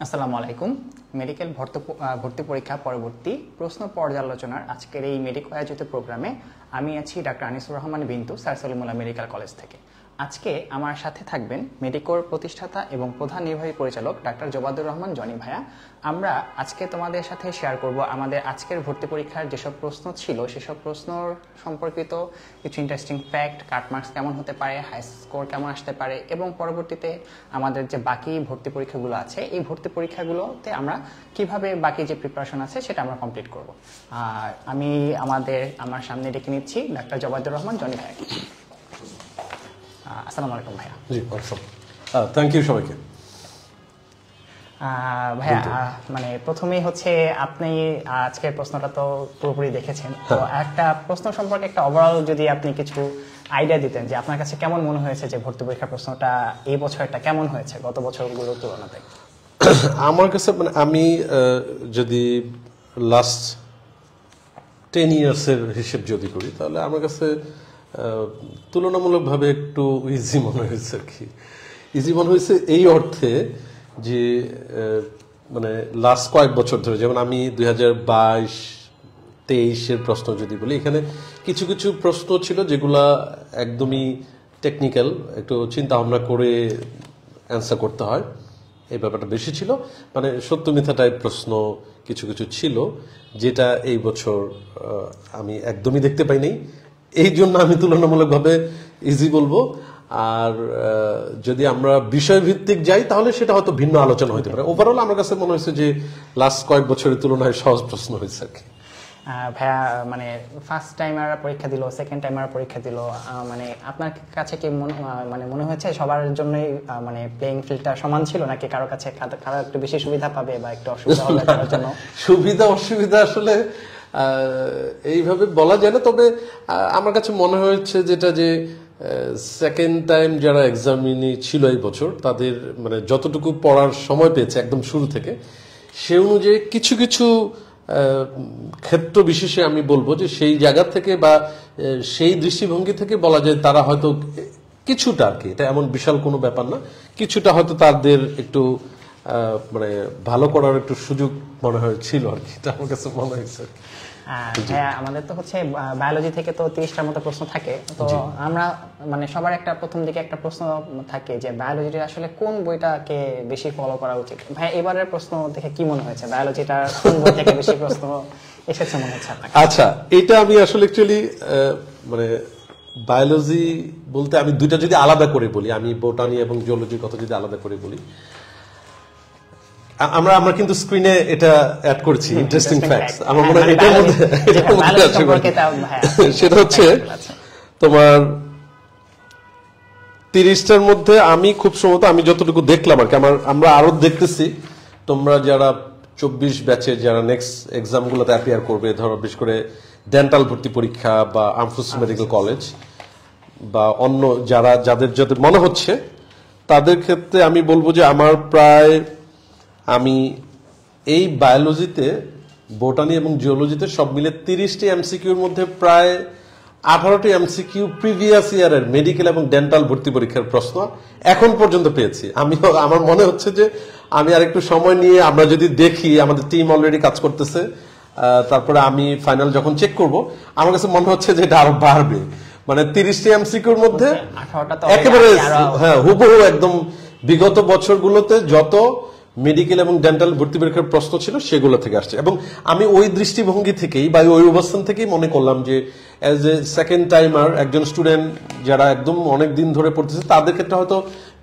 আসসালামু আলাইকুম। মেডিকেল ভর্তি পরীক্ষা পরবর্তী প্রশ্ন পর্যালোচনার আজকের এই মেডিকো আয়োজিত প্রোগ্রামে আমি আছি doctor Anisur Rahman Bintu, sir Salimullah medical college থেকে। আজকে আমার সাথে থাকবেন মেডিকোর প্রতিষ্ঠাতা এবং প্রধান নির্বাহী পরিচালক ডাক্তার জোবাদুর রহমান জনি ভাইয়া। আমরা আজকে তোমাদের সাথে শেয়ার করব আমাদের আজকের ভর্তি পরীক্ষার যেসব প্রশ্ন ছিল সেসব প্রশ্ন সম্পর্কিত কিছু ইন্টারেস্টিং ফ্যাক্ট, কাটমার্কস কেমন হতে পারে, হাই স্কোর কেমন আসতে পারে, এবং পরবর্তীতে আমাদের যে বাকি ভর্তি পরীক্ষাগুলো আছে এই ভর্তি পরীক্ষাগুলোতে আমরা কিভাবে বাকি যে প্রিপারেশন আছে সেটা আমরা কমপ্লিট করব। আর আমি আমার সামনে ডেকে নিচ্ছি ডাক্তার জোবাদুর রহমান জনি ভাইয়া। আসসালামু আলাইকুম ভাইয়া। জি, থ্যাংক ইউ সবাইকে। ভাইয়া মানে প্রথমেই হচ্ছে আপনি আজকের প্রশ্নটা তো পুরোপুরি দেখেছেন, তো একটা প্রশ্ন সম্পর্কে একটা ওভারঅল যদি আপনি কিছু আইডিয়া দিতেন যে আপনার কাছে কেমন মনে হয়েছে যে ভর্তি পরীক্ষার প্রশ্নটা এই বছরটা কেমন হয়েছে গত বছরগুলোর তুলনাতে? আমার কাছে মানে আমি যদি লাস্ট 10 ইয়ার্সের হিসেব যদি করি তাহলে আমার কাছে তুলনামূলকভাবে একটু ইজি মনে হয়েছে আর কি। ইজি মনে হয়েছে এই অর্থে যে মানে লাস্ট কয়েক বছর ধরে, যেমন আমি 2022-23-এর প্রশ্ন যদি বলি, এখানে কিছু কিছু প্রশ্ন ছিল যেগুলা একদমই টেকনিক্যাল, একটু চিন্তা ভাবনা করে অ্যান্সার করতে হয়, এই ব্যাপারটা বেশি ছিল। মানে সত্য মিথ্যা টাইপ প্রশ্ন কিছু কিছু ছিল যেটা এই বছর আমি একদমই দেখতে পাইনি, এই জন্য আমি তুলনামূলকভাবে ইজি বলবো। আর যদি আমরা বিষয়ভিত্তিক যাই তাহলে সেটা হয়তো ভিন্ন আলোচনা হতে পারে। ওভারঅল আমার কাছে মনে হয়েছে যে লাস্ট কয়েক বছরের তুলনায় সহজ প্রশ্ন হয়েছে আর কি। ভাইয়া মানে ফার্স্ট টাইমার পরীক্ষা দিল, সেকেন্ড টাইমার পরীক্ষা দিল, মানে আপনার কাছে কি মনে হয়েছে সবার জন্যই মানে প্লেইং ফিল্ডটা সমান ছিল, নাকি কারো কাছে কারো একটু বেশি সুবিধা পাবে বা একটু অসুবিধা হবে তার জন্য? সুবিধা অসুবিধা আসলে এইভাবে বলা যায় না, তবে আমার কাছে মনে হয়েছে যেটা যে সেকেন্ড টাইম যারা এক্সামিনি ছিল এই বছর তাদের মানে যতটুকু পড়ার সময় পেয়েছে একদম শুরু থেকে, সে অনুযায়ী কিছু কিছু ক্ষেত্র বিশেষে আমি বলবো যে সেই জায়গা থেকে বা সেই দৃষ্টিভঙ্গি থেকে বলা যায় তারা হয়তো কিছুটা আর কি, এটা এমন বিশাল কোনো ব্যাপার না, কিছুটা হয়তো তাদের একটু মানে ভালো করার একটু সুযোগ মনে হয়েছিল আর কি, এটা আমার কাছে মনে হয়েছে। হ্যাঁ, আমাদের তো হচ্ছে বায়োলজি থেকে তো 30টার মতো প্রশ্ন থাকে, তো আমরা মানে সবার একটা প্রথম দিকে একটা প্রশ্ন থাকে যে বায়োলজিটা আসলে কোন বইটাকে বেশি ফলো করা উচিত। ভাই এবারের প্রশ্ন দেখে কি মনে হয়েছে, বায়োলজিটার কোন বই থেকে বেশি প্রশ্ন এসেছে মনে হচ্ছে আপনার? আচ্ছা, এটা আমি আসলে অ্যাকচুয়ালি মানে বায়োলজি বলতে আমি দুইটা যদি আলাদা করে বলি, আমি বোটানি এবং জিওলজির কথা যদি আলাদা করে বলি, আমরা কিন্তু স্ক্রিনে এটা অ্যাড করছি ইন্টারেস্টিং ফ্যাক্টস, আমার মনে হয় এটার মধ্যে সেটা হচ্ছে তোমার 30টার মধ্যে আমি খুব সম্ভবত আমি যতটুকু দেখলাম আর কি, আমরা আরো দেখতেছি, তোমরা যারা 24 ব্যাচের যারা নেক্সট এক্সাম গুলোতে অ্যাপিয়ার করবে, ধরো বিশেষ করে ডেন্টাল ভর্তি পরীক্ষা বা আর্মড মেডিকেল কলেজ বা অন্য যাদের মনে হচ্ছে তাদের ক্ষেত্রে আমি বলবো যে আমার প্রায় আমি এই বায়োলজিতে, বোটানি এবং জিওলজিতে সব মিলে 30টি এমসিকিউর মধ্যে প্রায় 18টি এমসিকিউ প্রিভিয়াস ইয়ারের মেডিকেল এবং ডেন্টাল ভর্তি পরীক্ষার প্রশ্ন এখন পর্যন্ত পেয়েছি। আমার মনে হচ্ছে যে আমি আর একটু সময় নিয়ে আমরা যদি দেখি, আমাদের টিম অলরেডি কাজ করতেছে, তারপরে আমি ফাইনাল যখন চেক করব আমার কাছে মনে হচ্ছে যে এটা আরো বাড়বে। মানে 30টি এমসিকিউর মধ্যে একেবারে হ্যাঁ হুবহু একদম বিগত বছরগুলোতে যত মেডিকেল এবং ডেন্টাল ভর্তি পরীক্ষার প্রশ্ন ছিল সেগুলো থেকে আসছে, এবং আমি ওই দৃষ্টিভঙ্গি থেকেই বা ওই অবস্থান থেকেই মনে করলাম যে অ্যাজ এ সেকেন্ড টাইমার একজন স্টুডেন্ট যারা একদম অনেক দিন ধরে পড়তেছে তাদের ক্ষেত্রে হয়তো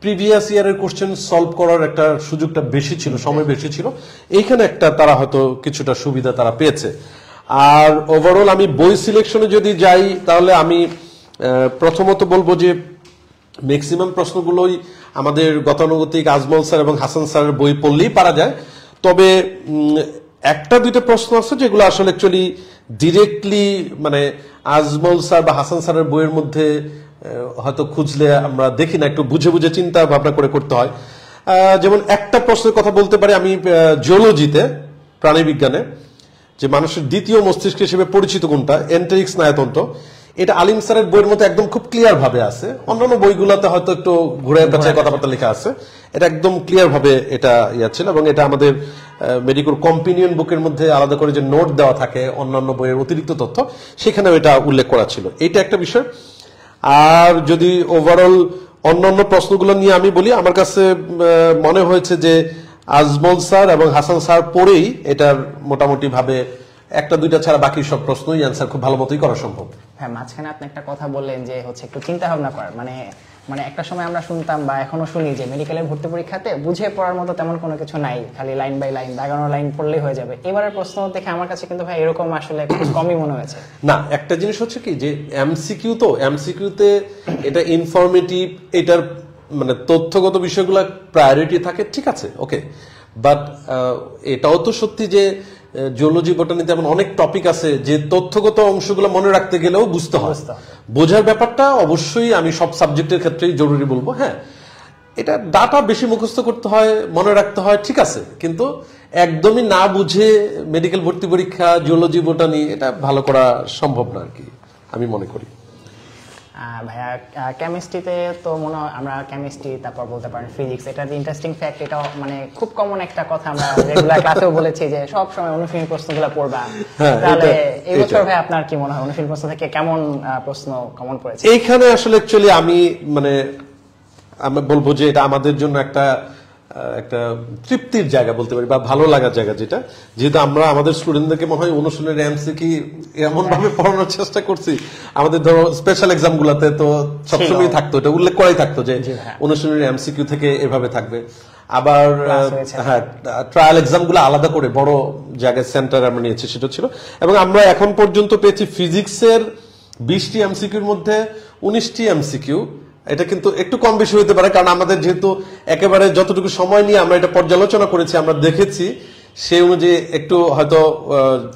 প্রিভিয়াস ইয়ারের কোশ্চেন সলভ করার একটা সুযোগটা বেশি ছিল, সময় বেশি ছিল, এইখানে একটা তারা হয়তো কিছুটা সুবিধা তারা পেয়েছে। আর ওভারঅল আমি বই সিলেকশনে যদি যাই তাহলে আমি প্রথমত বলবো যে ম্যাক্সিমাম প্রশ্নগুলোই আমাদের গতানুগতিক আজমল স্যার এবং হাসান স্যারের বই পড়লেই পারা যায়, তবে একটা দুইটা প্রশ্ন আছে যেগুলো আসলে অ্যাকচুয়ালি ডিরেক্টলি মানে আজমল স্যার বা হাসান স্যারের বইয়ের মধ্যে হয়তো খুঁজলে আমরা দেখি না, একটু বুঝে বুঝে চিন্তা ভাবনা করে করতে হয়। যেমন একটা প্রশ্নের কথা বলতে পারি আমি জিওলজিতে, প্রাণীবিজ্ঞানে, যে মানুষের দ্বিতীয় মস্তিষ্ক হিসেবে পরিচিত কোনটা, এন্টেরিক স্নায়ুতন্ত্র, এটা আলিম স্যারের বইয়ের মধ্যে একদম খুব ক্লিয়ার ভাবে আছে, অন্যান্য বইগুলোতে হয়তো একটু ঘুরে পেঁচায় কথাবার্তা লেখা আছে, এটা একদম ক্লিয়ার ভাবে এটা ইয়া ছিল। এবং এটা আমাদের মেডিকেল কম্পিনিয়ন বুকের মধ্যে আলাদা করে যে নোট দেওয়া থাকে অন্যান্য বইয়ের অতিরিক্ত তথ্য, সেখানেও এটা উল্লেখ করা ছিল। এইটা একটা বিষয়। আর যদি ওভারঅল অন্যান্য প্রশ্নগুলো নিয়ে আমি বলি, আমার কাছে মনে হয়েছে যে আজমল স্যার এবং হাসান স্যার পড়েই এটার মোটামুটি ভাবে একটা দুইটা ছাড়া বাকি সব প্রশ্নই অ্যান্সার খুব ভালো মতোই করা সম্ভব। হ্যাঁ, মাঝখানে আপনি একটা কথা বললেন যে হচ্ছে একটু চিন্তা ভাবনা করার, মানে একটা সময় আমরা শুনতাম বা এখনো শুনি যে মেডিকেলের ভর্তি পরীক্ষাতে বুঝে পড়ার মতো তেমন কোনো কিছু নাই, খালি লাইন বাই লাইন দাগানো লাইন পড়লেই হয়ে যাবে। এবারের প্রশ্ন দেখে আমার কাছে কিন্তু ভাই এরকম আসলে খুব কমই মনে হয়েছে। না, একটা জিনিস হচ্ছে কি যে এমসিকিউতে এটা ইনফরমেটিভ, এটার মানে তথ্যগত বিষয়গুলো প্রায়োরিটি থাকে, ঠিক আছে, ওকে। বাট এটাও তো সত্যি যে জিওলজি বটানিতে এমন অনেক টপিক আছে যে তথ্যগত অংশগুলো মনে রাখতে গেলেও বুঝতে হয়। বোঝার ব্যাপারটা অবশ্যই আমি সব সাবজেক্টের ক্ষেত্রেই জরুরি বলবো। হ্যাঁ, এটা ডাটা বেশি মুখস্থ করতে হয়, মনে রাখতে হয়, ঠিক আছে, কিন্তু একদমই না বুঝে মেডিকেল ভর্তি পরীক্ষা জিওলজি বটানি এটা ভালো করা সম্ভব না আর কি, আমি মনে করি। ভাইয়া কেমিস্ট্রিতে তো মনে হয় আমরা কেমিস্ট্রি, তারপর বলতে পারেন ফিজিক্স, এটা ইন্টারেস্টিং ফ্যাক্ট, এটা মানে খুব কমন একটা কথা, আমরা রেগুলার ক্লাসেও বলেছি যে সব সময় অনুশীলনী প্রশ্নগুলো পড়বা। তাহলে এই বছর ভাই আপনার কি মনে হয় অনুশীলনী প্রশ্ন থেকে কেমন প্রশ্ন কমন পড়েছে? এইখানে আসলে অ্যাকচুয়ালি আমি বলবো যে এটা আমাদের জন্য একটা তৃপ্তির জায়গা বলতে পারি, বা ভালো লাগার জায়গা, যেটা যেহেতু আমরা আমাদের স্টুডেন্টদেরকে মনে হয় অনুশীলনের এমসিকিউ এমন ভাবে পড়ানোর চেষ্টা করছি, আমাদের ধরো স্পেশাল এক্সাম গুলাতে তো সবসময় থাকতো, এটা উল্লেখ করাই থাকতো যে অনুশীলনের এমসিকিউ থেকে এভাবে থাকবে। আবার হ্যাঁ, ট্রায়াল এক্সাম গুলো আলাদা করে বড় জায়গায় সেন্টার আমরা নিয়েছি, সেটা ছিল। এবং আমরা এখন পর্যন্ত পেয়েছি ফিজিক্সের 20টি এমসিকিউর মধ্যে 19টি এমসিকিউ। এটা কিন্তু একটু কম বেশি হতে পারে, কারণ আমাদের যেহেতু একেবারে যতটুকু সময় নিয়ে আমরা এটা পর্যালোচনা করেছি, আমরা দেখেছি সেই অনুযায়ী একটু হয়তো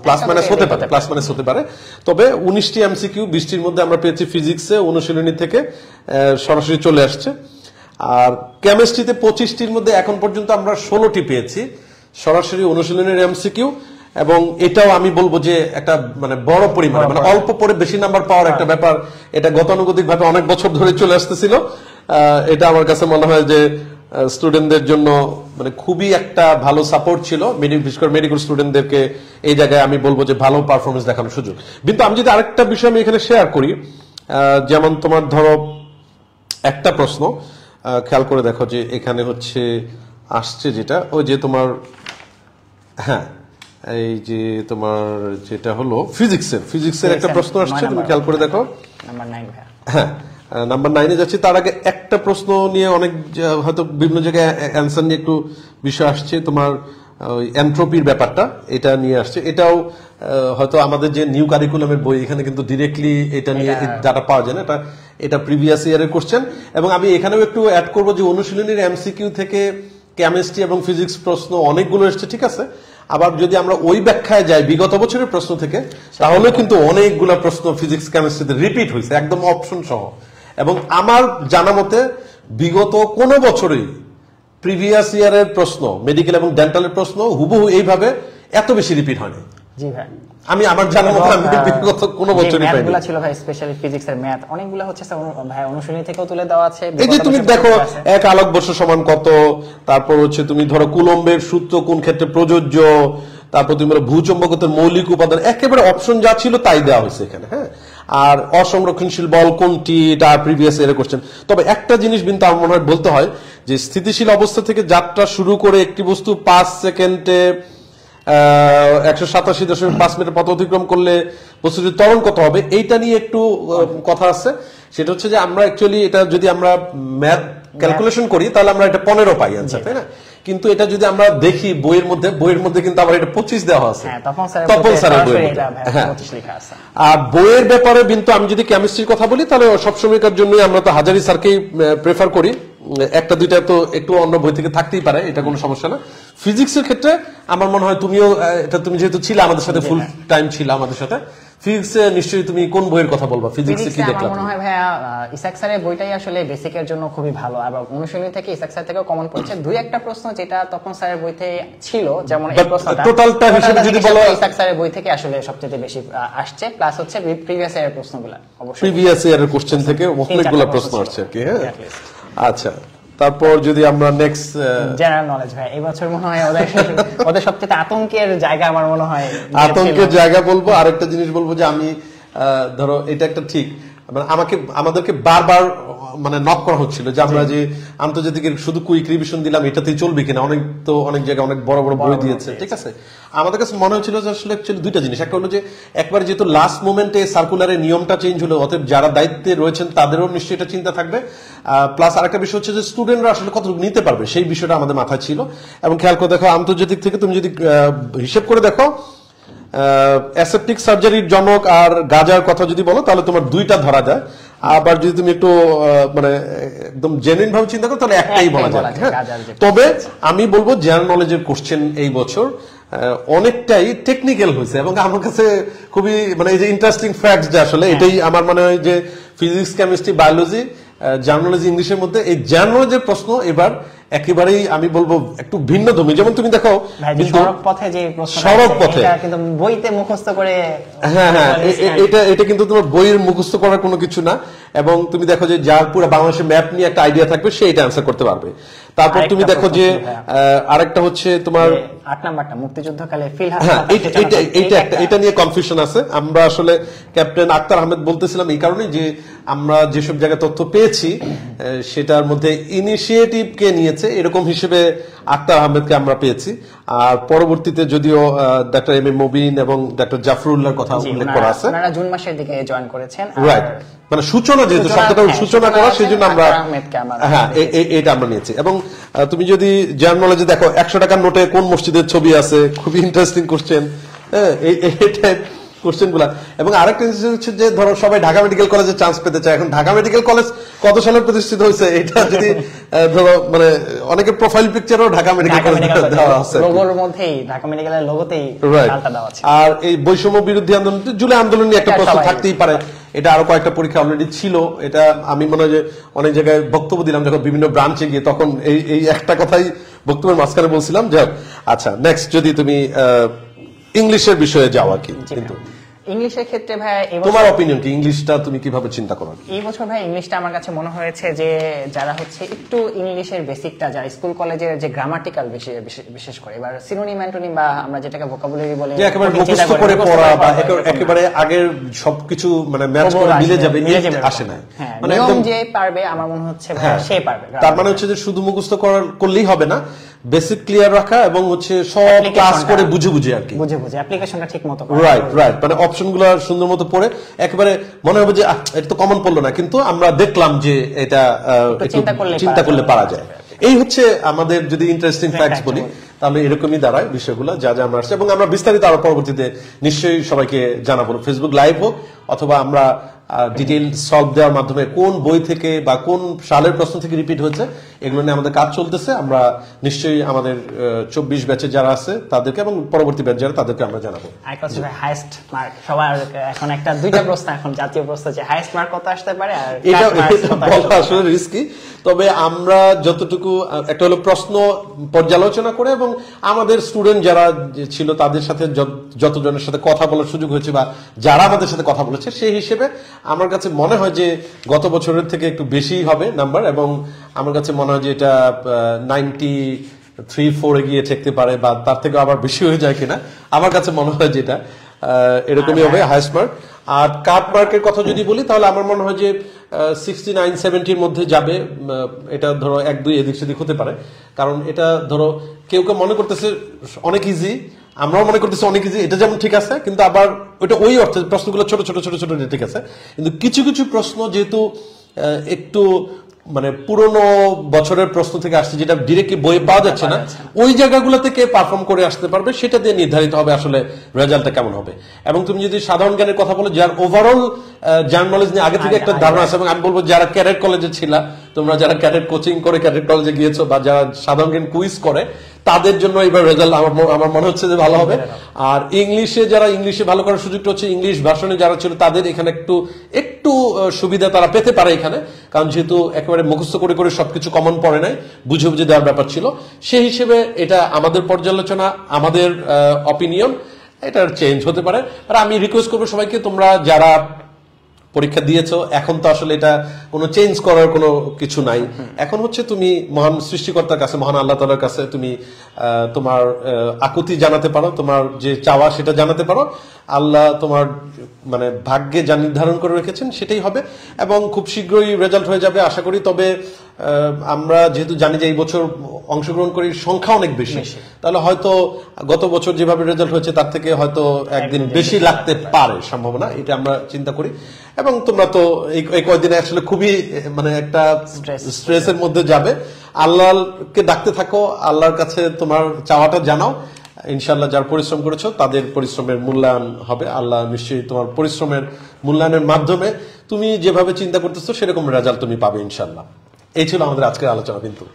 প্লাস মাইনাস হতে পারে। তবে 19টি এমসিকিউ 20টির মধ্যে আমরা পেয়েছি ফিজিক্সে অনুশীলনী থেকে সরাসরি চলে আসছে। আর কেমিস্ট্রিতে 25টির মধ্যে এখন পর্যন্ত আমরা 16টি পেয়েছি সরাসরি অনুশীলনের এমসিকিউ। এবং এটাও আমি বলবো যে একটা মানে বড় পরিমাণে, মানে অল্প পরে বেশি নাম্বার পাওয়ার একটা ব্যাপার, এটা গতানুগতিক ভাবে অনেক বছর ধরে চলে আসতেছিল। এটা আমার কাছে মনে হয় যে স্টুডেন্টদের জন্য মানে খুবই একটা ভালো সাপোর্ট ছিল, বিশেষ করে মেডিকেল স্টুডেন্টদেরকে এই জায়গায় আমি বলবো যে ভালো পারফরমেন্স দেখানোর সুযোগ। কিন্তু আমি যদি আরেকটা বিষয় আমি এখানে শেয়ার করি, যেমন তোমার ধরো একটা প্রশ্ন খেয়াল করে দেখো যে এখানে হচ্ছে আসছে যেটা ওই যে তোমার, হ্যাঁ, এই যে তোমার যেটা হলো ফিজিক্সের একটা প্রশ্ন আসছে, তুমি খেয়াল করে দেখো নাম্বার 9। হ্যাঁ, নাম্বার 9-এ যাচ্ছি। তার আগে একটা প্রশ্ন নিয়ে অনেক হয়তো বিভিন্ন জায়গায় অ্যান্সার নিয়ে একটু বিষয় আসছে, তোমার এন্ট্রোপির ব্যাপারটা এটা নিয়ে আসছে। এটাও হয়তো আমাদের যে নিউ কারিকুলামের বই, এখানে কিন্তু ডিরেক্টলি এটা নিয়ে ডাটা পাওয়া যায় না, এটা প্রিভিয়াস ইয়ারের কোশ্চেন। এবং আমি এখানেও একটু অ্যাড করবো যে অনুশীলনীর এমসিকিউ থেকে কেমিস্ট্রি এবং ফিজিক্স প্রশ্ন অনেকগুলো এসছে, ঠিক আছে। আবার যদি আমরা ওই ব্যাখ্যায় যাই বিগত বছরের প্রশ্ন থেকে, তাহলে কিন্তু অনেকগুলো প্রশ্ন ফিজিক্স কেমিস্ট্রিতে রিপিট হয়েছে একদম অপশন সহ। এবং আমার জানা মতে বিগত কোন বছরই প্রিভিয়াস ইয়ারের প্রশ্ন, মেডিকেল এবং ডেন্টালের প্রশ্ন হুবহু এইভাবে এত বেশি রিপিট হয়নি। জি ভাই, আমি আমার জানা মতে আমি বিগত কোন বছরই পাইনি। ম্যাথগুলো ছিল ভাই, স্পেশালি ফিজিক্সের ম্যাথ অনেকগুলো হচ্ছে ভাই অনুশীলনী থেকেও তুলে দেওয়া আছে। এই যে তুমি দেখো এক আলোক বর্ষ সমান কত, তারপর হচ্ছে তুমি ধরো কুলম্বের সূত্র কোন ক্ষেত্রে প্রযোজ্য, তারপর তুমি ভূচম্বকত্বের মৌলিক উপাদান, একেবারে অপশন যা ছিল তাই দেওয়া হয়েছে এখানে। হ্যাঁ, আর অসংরক্ষণশীল বল কোনটি, এটা প্রিভিয়াস ইয়ারে কোশ্চেন। তবে একটা জিনিস কিন্তু আমার মনে হয় বলতে হয় যে স্থিতিশীল অবস্থা থেকে যাত্রা শুরু করে একটি বস্তু 5 সেকেন্ডে 187.5 মিটার পথ অতিক্রম করলে বস্তুটির ত্বরণ কত হবে, এইটা নিয়ে একটু কথা আছে। সেটা হচ্ছে যে আমরা অ্যাকচুয়ালি এটা যদি আমরা ম্যাথ ক্যালকুলেশন করি তাহলে আমরা এটা 15 পাই আনসার, তাই না? কিন্তু এটা যদি আমরা দেখি বইয়ের মধ্যে কিন্তু আবার এটা 25 দেওয়া আছে, তপন স্যারের বইয়ের মধ্যে। হ্যাঁ, আর বইয়ের ব্যাপারে কিন্তু আমি যদি কেমিস্ট্রির কথা বলি তাহলে সবসময়কার জন্যই আমরা তো হাজারি স্যারকেই প্রেফার করি, একটা দুইটা তো একটু অন্য বই থেকে থাকতেই পারে, এটা কোনো সমস্যা না। ফিজিক্সের ক্ষেত্রে আমার মনে হয় তুমি যেহেতু ছিলে আমাদের সাথে, ফুল টাইম ছিল আমাদের সাথে, ফিজিক্সে নিশ্চয়ই তুমি কোন বইয়ের কথা বলবা? ফিজিক্সে কি ফিজিক্সে দেখলা? আমার মনে হয় ভাইয়া ইসাক স্যারের বইটাই আসলে বেসিকের জন্য খুবই ভালো, আর অনুশীলনী থেকে ইসাক স্যার থেকেও কমন পড়ছে। দুই একটা প্রশ্ন যেটা তখন স্যারের বইতে ছিল, যেমন এই প্রশ্নটা টোটালটা হিসেবে যদি বলো ইসাক স্যারের বই থেকে আসলে সবচেয়ে বেশি আসছে, প্লাস হচ্ছে প্রিভিয়াস ইয়ারের প্রশ্নগুলো অবশ্যই প্রিভিয়াস ইয়ারের কোশ্চেন থেকে অনেকগুলো প্রশ্ন আসছে আর কি। হ্যাঁ, আচ্ছা, তারপর যদি আমরা নেক্সট জেনারেল নলেজ ভাই এই বছর মনে হয় ওদের সবচেয়ে আতঙ্কের জায়গা আমার মনে হয় আতঙ্কের জায়গা বলবো। আরেকটা জিনিস বলবো যে আমি ধরো এটা একটা ঠিক মানে আমাদেরকে বারবার মানে নক করা হচ্ছিল যে আমরা যে আন্তর্জাতিক শুধু কুইক রিভিশন দিলাম এটাতেই চলবে কিনা, অনেক জায়গায় অনেক বড় বড় বই দিয়েছে, ঠিক আছে। আমাদের কাছে মনে হচ্ছিল যে আসলে অ্যাকচুয়ালি দুইটা জিনিস, একটা হলো যে একবার যেহেতু লাস্ট মোমেন্টে সার্কুলারের নিয়মটা চেঞ্জ হলো, অতএব যারা দায়িত্বে রয়েছেন তাদেরও নিশ্চয়ই এটা চিন্তা থাকবে, প্লাস আরেকটা বিষয় হচ্ছে যে স্টুডেন্টরা আসলে কতটুকু নিতে পারবে সেই বিষয়টা আমাদের মাথায় ছিল। এবং খেয়াল করে দেখো আন্তর্জাতিক থেকে তুমি যদি হিসেব করে দেখো অ্যাসেপটিক সার্জারির জনক আর গাজার কথা যদি বলো তাহলে তোমার দুইটা ধরা যায়, আবার যদি তুমি একটু মানে একদম জেনুইন ভাবে চিন্তা করো তাহলে একটাই বলা যায়। তবে আমি বলবো জেনারেল নলেজের কোশ্চেন এই বছর অনেকটাই টেকনিক্যাল হয়েছে এবং আমার কাছে খুবই মানে এই যে ইন্টারেস্টিং ফ্যাক্ট যে আসলে এটাই আমার মনে হয় যে ফিজিক্স, কেমিস্ট্রি, বায়োলজি, জার্নালজি, ইংলিশের মধ্যে এই জার্নালজির প্রশ্ন এবার একেবারেই আমি বলবো একটু ভিন্ন ধর্মী। যেমন তুমি দেখো সড়ক পথে কিন্তু বইতে মুখস্থ করে, হ্যাঁ এটা কিন্তু তোমার বইয়ের মুখস্থ করার কোনো কিছু না। এবং তুমি দেখো যে যার পুরো বাংলাদেশের ম্যাপ নিয়ে একটা আইডিয়া থাকবে সে এটা অ্যান্সার করতে পারবে। তারপর তুমি দেখো যে আরেকটা হচ্ছে তোমার 8 নাম্বারটা মুক্তিযুদ্ধকালে ফিলহাল, এটা নিয়ে কনফিউশন আছে। আমরা আসলে ক্যাপ্টেন আক্তার আহমেদ বলতেছিলাম এই কারণে যে আমরা যেসব জায়গায় তথ্য পেয়েছি সেটার মধ্যে ইনিশিয়েটিভ কে নিয়েছে এরকম হিসেবে আক্তার আহমেদকে আমরা পেয়েছি। আর পরবর্তীতে যদিও ডক্টর এম এ মবিন এবং ডক্টর জাফরুল্লাহর কথা উল্লেখ করা আছে, আপনারা জুন মাসের দিকে জয়েন করেছেন, রাইট, মানে সূচনা যেহেতু শব্দটা সূচনা করা সেজন্য আমরা হ্যাঁ এটা আমরা নিয়েছি। এবং তুমি যদি জেনারেল নলেজে দেখো 100 টাকার নোটে কোন মসজিদের ছবি আছে, খুবই ইন্টারেস্টিং কোশ্চেন, এটা কোশ্চেন গুলা। এবং আরেকটা জিনিস হচ্ছে যে ধরো সবাই ঢাকা মেডিকেল কলেজে চান্স পেতে চায়, এখন ঢাকা মেডিকেল কলেজ কত সালে প্রতিষ্ঠিত হয়েছে এটা যদি ধরো মানে অনেকের প্রোফাইল পিকচারও ঢাকা মেডিকেল কলেজ দেওয়া আছে, লোগোর মধ্যেই ঢাকা মেডিকেলের লোগোতেই নামটা দেওয়া আছে। আর এই বৈষম্য বিরোধী আন্দোলন, জুলাই আন্দোলন নিয়ে একটা প্রশ্ন থাকতেই পারে, এটা আরো কয়েকটা পরীক্ষা অলরেডি ছিল। এটা আমি মনে হয় যে অনেক জায়গায় বক্তব্য দিলাম যখন বিভিন্ন ব্রাঞ্চে গিয়ে, তখন এই একটা কথাই বক্তব্যের মাঝখানে বলছিলাম। যাক, আচ্ছা নেক্সট যদি তুমি ইংলিশের বিষয়ে যাও আর কি, কিন্তু ইংলিশের ক্ষেত্রে ভাই তোমার অপিনিয়ন কি, ইংলিশটা তুমি কিভাবে চিন্তা করো? এই বছর ভাই ইংলিশটা আমার কাছে মনে হয়েছে যে যারা হচ্ছে একটু ইংলিশের বেসিকটা যারা স্কুল কলেজের যে গ্রামাটিক্যাল বিশেষ করে এবার সিনোনিম অ্যান্টোনিম বা আমরা যেটাকে ভোকাবুলারি বলে একেবারে মুখস্থ করে পড়া বা একেবারে আগের সবকিছু মানে ম্যাচ করে মিলে যাবে আসে না, মানে একদম যে পারবে আমার মনে হচ্ছে সে পারবে। তার মানে হচ্ছে যে শুধু মুখস্থ করলেই হবে না, বেসিক ক্লিয়ার রাখা এবং হচ্ছে সব ক্লাস করে বুঝে বুঝে আর কি বুঝে অ্যাপ্লিকেশনটা ঠিকমতো রাইট মানে অপশনগুলো সুন্দর মতো পড়ে একেবারে মনে হবে যে এটা তো কমন পড়লো না, কিন্তু আমরা দেখলাম যে এটা চিন্তা করলে পারা যায়। এই হচ্ছে আমাদের যদি ইন্টারেস্টিং ফ্যাক্টস বলি তাহলে এরকমই দাঁড়ায় বিষয়গুলো যা যা আমরা আসছে। এবং আমরা বিস্তারিত আরো পরবর্তীতে নিশ্চয়ই সবাইকে জানাবো, ফেসবুক লাইভ হোক অথবা আমরা ডিটেইল সলভ দেওয়ার মাধ্যমে কোন বই থেকে বা কোন সালের প্রশ্ন থেকে রিপিট হয়েছে এগুলো নিয়ে আমাদের কাজ চলতেছে। আমরা নিশ্চয়ই আমাদের 24 ব্যাচে যারা আছে তাদেরকে এবং পরবর্তী ব্যাচ যারা তাদেরকে আমরা জানাবো। হাইয়েস্ট মার্ক সবার এখন একটা দুইটা প্রশ্ন, এখন জাতীয় প্রশ্ন যে হাইয়েস্ট মার্ক কত আসতে পারে, আর এটা বলা আসলে রিস্কি। তবে আমরা যতটুকু একটা হলো প্রশ্ন পর্যালোচনা করে এবং আমাদের স্টুডেন্ট যারা ছিল তাদের সাথে যতজনের সাথে কথা বলার সুযোগ হয়েছে বা যারা আমাদের সাথে কথা বলেছে সেই হিসেবে আমার কাছে মনে হয় যে গত বছরের থেকে একটু বেশি হবে নাম্বার। এবং আমার কাছে মনে হয় যে এটা 93-4 গিয়ে ঠেকতে পারে বা তার থেকে আবার বেশি হয়ে যায় কিনা, আমার কাছে মনে হয় যে এটা এরকমই হবে হাইস্ট মার্ক। আর কাট মার্কের কথা যদি বলি তাহলে আমার মনে হয় যে 69-70 মধ্যে যাবে। এটা ধরো 1-2 এদিক সেদিক হতে পারে, কারণ এটা ধরো কেউ কেউ মনে করতেছে অনেক ইজি, আমরাও মনে করতেছি অনেক ইজি, এটা যেমন ঠিক আছে, কিন্তু আবার ওইটা ওই অর্থে প্রশ্নগুলো ছোট ছোট ছোট ছোট ঠিক আছে, কিন্তু কিছু কিছু প্রশ্ন যেহেতু একটু মানে পুরনো বছরের প্রশ্ন থেকে আসছে যেটা ডিরেক্টলি বইয়ে পাওয়া যাচ্ছে না, ওই জায়গাগুলো থেকে পারফর্ম করে আসতে পারবে, সেটা দিয়ে নির্ধারিত হবে আসলে রেজাল্টটা কেমন হবে। এবং তুমি যদি সাধারণ জ্ঞানের কথা বলো, যার ওভারঅল জার্নাল নলেজ নিয়ে আগে থেকে একটা ধারণা আছে, এবং আমি বলবো যারা ক্যাডেট কলেজে ছিল, তোমরা যারা ক্যাডেট কোচিং করে ক্যাডেট কলেজে গিয়েছো বা যারা সাধারণ জ্ঞান কুইজ করে তাদের জন্য এবার রেজাল্ট আমার মনে হচ্ছে যে ভালো হবে। আর যারা ইংলিশে ভালো করার সুযোগটা হচ্ছে, ইংলিশ ভার্সনে যারা ছিল তাদের এখানে একটু সুবিধা তারা পেতে পারে এখানে, কারণ যেহেতু একেবারে মুখস্থ করে করে সবকিছু কমন পড়ে নাই, বুঝে বুঝে দেওয়ার ব্যাপার ছিল। সেই হিসেবে এটা আমাদের পর্যালোচনা, আমাদের অপিনিয়ন, এটার চেঞ্জ হতে পারে। আর আমি রিকোয়েস্ট করবো সবাইকে, তোমরা যারা পরীক্ষা দিয়েছো, এখন তো আসলে এটা কোনো চেঞ্জ করার কোনো কিছু নাই। এখন হচ্ছে তুমি মহান সৃষ্টিকর্তার কাছে, মহান আল্লাহ তাআলার কাছে তুমি তোমার আকুতি জানাতে পারো, তোমার যে চাওয়া সেটা জানাতে পারো। আল্লাহ তোমার মানে ভাগ্যে যা নির্ধারণ করে রেখেছেন সেটাই হবে, এবং খুব শীঘ্রই রেজাল্ট হয়ে যাবে আশা করি। তবে আমরা যেহেতু জানি যে এই বছর অংশগ্রহণকারীর সংখ্যা অনেক বেশি, তাহলে হয়তো গত বছর যেভাবে রেজাল্ট হয়েছে তার থেকে হয়তো একদিন বেশি লাগতে পারে সম্ভাবনা, এটা আমরা চিন্তা করি। এবং তোমরা তো এই কয়েকদিনে আসলে খুবই মানে একটা স্ট্রেসের মধ্যে যাবে। আল্লাহকে ডাকতে থাকো, আল্লাহর কাছে তোমার চাওয়াটা জানাও। ইনশাআল্লাহ যারা পরিশ্রম করেছো তাদের পরিশ্রমের মূল্যায়ন হবে। আল্লাহ নিশ্চয়ই তোমার পরিশ্রমের মূল্যায়নের মাধ্যমে তুমি যেভাবে চিন্তা করতেছো সেরকম রেজাল্ট তুমি পাবে ইনশাআল্লাহ। এই ছিল আমাদের আজকের আলোচনা। কিন্তু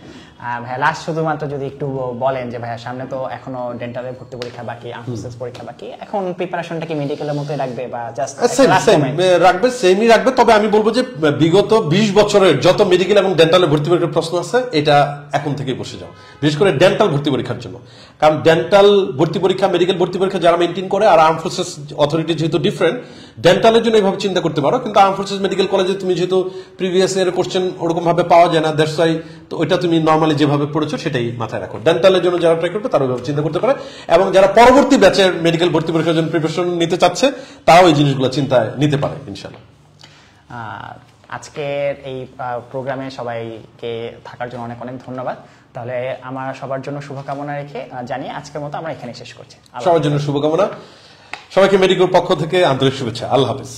ভাইয়া লাস্ট শুধুমাত্র যদি একটু বলেন যে ভাইয়া সামনে তো এখনো ডেন্টালের ভর্তি পরীক্ষা বাকি, আর্মফোর্সেস পরীক্ষা বাকি, এখন প্রিপারেশনটা কি মেডিকেলের মতোই রাখবে বা জাস্ট রাখবে? সেমই রাখবে। তবে আমি বলবো যে বিগত 20 বছরের যত মেডিকেল এবং ডেন্টালের ভর্তি পরীক্ষার প্রশ্ন আছে এটা এখন থেকেই বসে যাও, বিশেষ করে ডেন্টাল ভর্তি পরীক্ষার জন্য। কারণ ডেন্টাল ভর্তি পরীক্ষা, মেডিকেল ভর্তি পরীক্ষা যারা মেনটেন করে, আর আর্ম ফোর্সেস অথরিটি যেহেতু ডিফারেন্ট, ডেন্টালের জন্য এইভাবে চিন্তা করতে পারো। কিন্তু আর্ম ফোর্সেস মেডিকেল কলেজে তুমি যেহেতু প্রিভিয়াস ইয়ার কোশ্চেন ওরকম ভাবে পাওয়া যায় না, দ্যাটস ওয়াই তো ওইটা তুমি নর্মালি যেভাবে পড়েছো সেটাই মাথায় রাখো। ডেন্টালের জন্য যারা ট্রাই করবে তারা ওইভাবে চিন্তা করতে পারে, এবং যারা পরবর্তী ব্যাচের মেডিকেল ভর্তি পরীক্ষার জন্য প্রিপারেশন নিতে চাচ্ছে তারাও এই জিনিসগুলো চিন্তায় নিতে পারে ইনশাআল্লাহ। আজকের এই প্রোগ্রামে সবাইকে থাকার জন্য অনেক অনেক ধন্যবাদ। তাহলে আমার সবার জন্য শুভকামনা রেখে জানিয়ে আজকের মতো আমরা এখানে শেষ করছি। সবার জন্য শুভকামনা, সবাইকে মেডিকেল পক্ষ থেকে আন্তরিক শুভেচ্ছা। আল্লাহ হাফেজ।